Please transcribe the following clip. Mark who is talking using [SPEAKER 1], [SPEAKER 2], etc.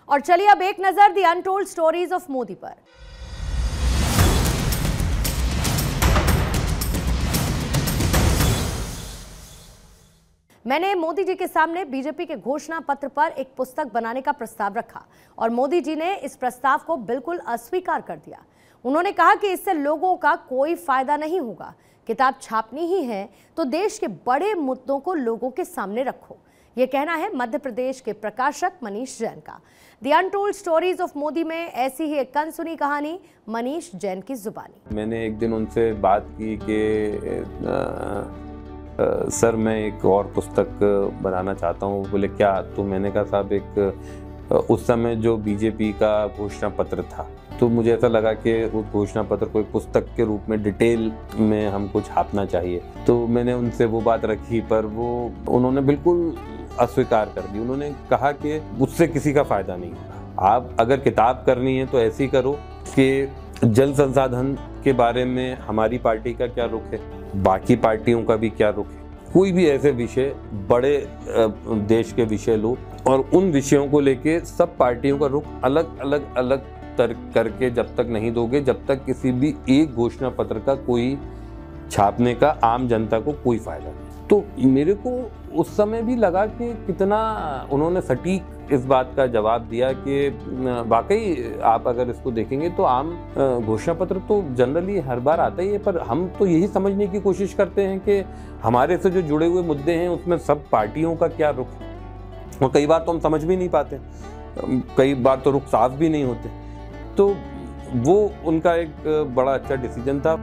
[SPEAKER 1] और चलिए अब एक नजर the untold stories of Modi पर। मैंने मोदी जी के सामने बीजेपी के घोषणा पत्र पर एक पुस्तक बनाने का प्रस्ताव रखा और मोदी जी ने इस प्रस्ताव को बिल्कुल अस्वीकार कर दिया। उन्होंने कहा कि इससे लोगों का कोई फायदा नहीं होगा। किताब छापनी ही है तो देश के बड़े मुद्दों को लोगों के सामने रखो। ये कहना है मध्य प्रदेश के प्रकाशक मनीष जैन का। The untold stories of Modi में ऐसी ही एक अनसुनी कहानी मनीष जैन की जुबानी।
[SPEAKER 2] मैंने एक दिन उनसे बात की कि सर मैं एक और पुस्तक बनाना चाहता हूँ। बोले क्या? तो मैंने कहा साहब एक उस समय जो बीजेपी का घोषणा पत्र था, तो मुझे ऐसा लगा कि उस घोषणा पत्र को एक पुस्तक के रूप में डिटेल में हमको छापना चाहिए। तो मैंने उनसे वो बात रखी, पर उन्होंने बिल्कुल अस्वीकार कर दी। उन्होंने कहा कि उससे किसी का फायदा नहीं होगा। आप अगर किताब करनी है तो ऐसी करो कि जल संसाधन के बारे में हमारी पार्टी का क्या रुख है, बाकी पार्टियों का भी क्या रुख है। कोई भी ऐसे विषय, बड़े देश के विषय लो और उन विषयों को लेके सब पार्टियों का रुख अलग अलग तर्क करके जब तक नहीं दोगे, जब तक किसी भी एक घोषणा पत्र का कोई छापने का आम जनता को कोई फायदा नहीं। तो मेरे को उस समय भी लगा कि कितना उन्होंने सटीक इस बात का जवाब दिया कि वाकई आप अगर इसको देखेंगे तो आम घोषणा पत्र तो जनरली हर बार आता ही है, पर हम तो यही समझने की कोशिश करते हैं कि हमारे से जो जुड़े हुए मुद्दे हैं उसमें सब पार्टियों का क्या रुख है, और कई बार तो हम समझ भी नहीं पाते, कई बार तो रुख साफ भी नहीं होते। तो वो उनका एक बड़ा अच्छा डिसीजन था।